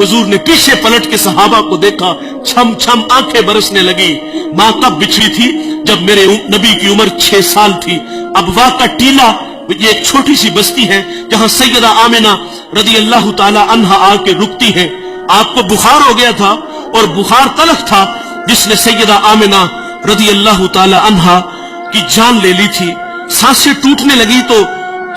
हुजूर ने पीछे पलट के सहाबा को देखा, छम छम आंखें बरसने लगी। माँ कब बिछड़ी थी? जब मेरे नबी की उम्र 6 साल थी। अबवा का टीला, ये एक छोटी सी बस्ती है जहां सैयदा आमिना रदी अल्लाह ताला अन्हा आके रुकती है। आपको बुखार हो गया था और बुखार तलख था जिसने सैयदा आमिना रदी अल्लाह ताला अन्हा की जान ले ली थी। सांसें टूटने लगी तो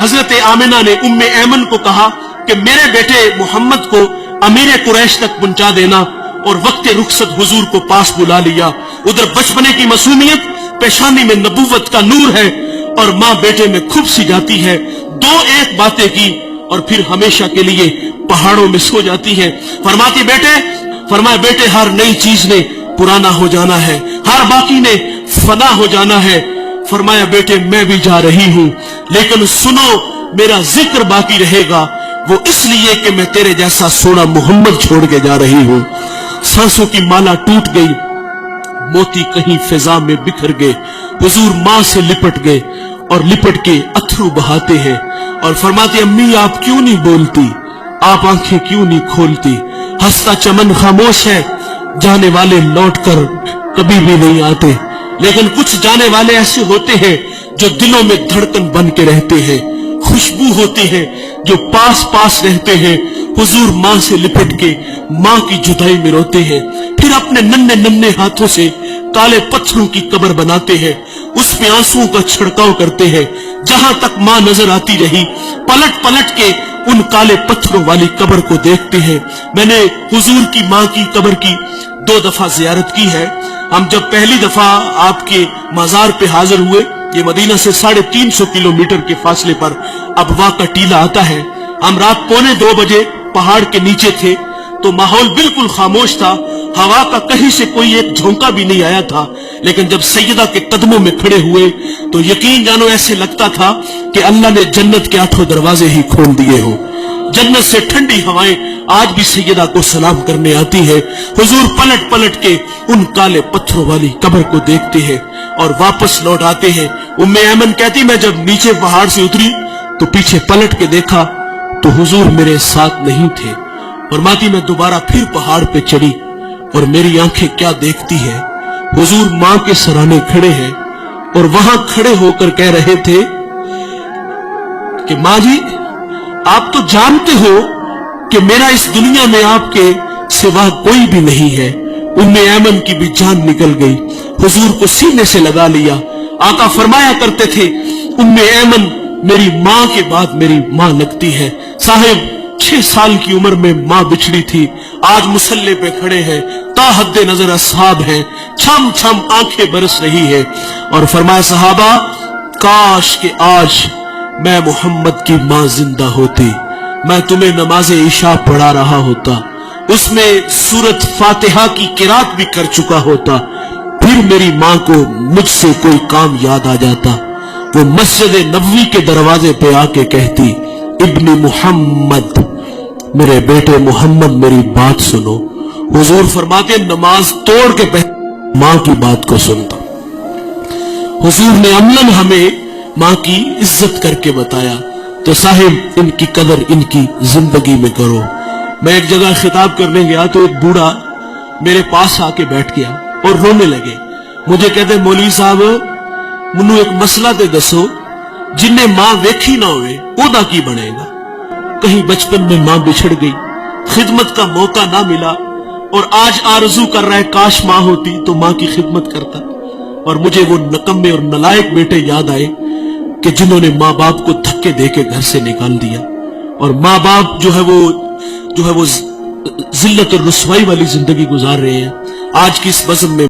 हजरत आमिना ने उम्मे ऐमन को कहा कि मेरे बेटे मोहम्मद को अमीर कुरैश तक पहुंचा देना, और वक्त रुखसत हुजूर को पास बुला लिया। उधर बचपने की मासूमियत, पेशानी में नबूवत का नूर है, और माँ बेटे में खूब सी जाती है। 2-1 बातें की और फिर हमेशा के लिए पहाड़ों में सो जाती है। फरमाए बेटे हर नई चीज ने पुराना हो जाना है, हर बाकी ने फना हो जाना है। फरमाया बेटे मैं भी जा रही हूं, लेकिन सुनो मेरा जिक्र बाकी रहेगा, वो इसलिए कि मैं तेरे जैसा सोना मोहम्मद छोड़ के जा रही हूं। सांसों की माला टूट गई, मोती कहीं फिजा में बिखर गए। हुजूर मां से लिपट गए और लिपट के अथरू बहाते हैं और फरमाते अम्मी आप क्यों नहीं बोलती, आप आंखें क्यों नहीं खोलती? हंसता चमन खामोश है, जाने वाले लौट कर कभी भी नहीं आते, लेकिन कुछ जाने वाले ऐसे होते हैं जो दिलों में धड़कन बन के रहते हैं, खुशबू होती है जो पास पास रहते हैं। हुजूर माँ से लिपट के माँ की जुदाई में रोते हैं, फिर अपने नन्हे नन्हे हाथों से काले पत्थरों की कब्र बनाते हैं, उस पे आंसुओं का छिड़काव करते हैं। जहां तक माँ नजर आती रही पलट पलट के उन काले पत्थरों वाली कब्र को देखते हैं। मैंने हुजूर की माँ की कब्र की 2 दफा जियारत की है। हम जब पहली दफा आपके मजार पे हाजिर हुए, ये मदीना से 350 किलोमीटर के फासले पर अबवा का टीला आता है। हम रात 1:45 बजे पहाड़ के नीचे थे तो माहौल बिल्कुल खामोश था, हवा का कहीं से कोई एक झोंका भी नहीं आया था। लेकिन जब सैयदा के कदमों में खड़े हुए तो यकीन जानो ऐसे लगता था कि अल्लाह ने जन्नत के 8 दरवाजे ही खोल दिए हो। जन्नत से ठंडी हवाएं आज भी सैयदा को सलाम करने आती है। हुजूर पलट पलट के उन काले पत्थरों वाली कब्र को देखते हैं और वापस लौट आते हैं। उम्मे ऐमन कहती मैं जब नीचे पहाड़ से उतरी तो पीछे पलट के देखा तो हुजूर मेरे साथ नहीं थे। फरमाती मैं दोबारा फिर पहाड़ पे चढ़ी और मेरी आंखें क्या देखती है, हुजूर मां के सराहने खड़े हैं और वहां खड़े होकर कह रहे थे कि मां जी आप तो जानते हो कि मेरा इस दुनिया में आपके सिवा कोई भी नहीं है। उम्मे ऐमन की भी जान निकल गई, हुजूर को सीने से लगा लिया। आका फरमाया करते थे उम्मे ऐमन मेरी मां के बाद मेरी मां लगती है। साहिब 6 साल की उम्र में मां बिछड़ी थी, आज मुसल्ले पे खड़े हैं, ताहद्दे नजर असहाब हैं, छम छम आंखें बरस रही है। और फरमाया सहाबा काश के आज मैं मोहम्मद की मां जिंदा होती, मैं तुम्हें नमाजे इशा पढ़ा रहा होता, उसमें सूरत फातिहा की किरात भी कर चुका होता, फिर मेरी मां को मुझसे कोई काम याद आ जाता। वो मस्जिद नबवी के दरवाजे पे आके कहती इब्ने मोहम्मद, मेरे बेटे मोहम्मद मेरी बात सुनो। हुजूर फरमाते नमाज तोड़ के पहले मां की बात को सुनता। हुजूर ने अमलन हमें मां की इज्जत करके बताया, तो साहिब इनकी कदर इनकी जिंदगी में करो। मैं एक जगह खिताब करने गया तो एक बूढ़ा मेरे पास आके बैठ गया और रोने लगे। मुझे कहते मौलवी साहब मुन्नू एक मसला ते दसो, जिन्हें मां वेखी ना होवे ओदा की बनेगा। कहीं बचपन में मां बिछड़ गई, खिदमत का मौका ना मिला और आज आरजू कर रहा है काश मां होती तो मां की खिदमत करता। और मुझे वो नकम्मे और नलायक बेटे याद आए कि जिन्होंने माँ बाप को धक्के देके घर से निकाल दिया, और माँ बाप जो है वो जिल्लत और रुसवाई वाली जिंदगी गुजार रहे हैं। आज की इस बज़म में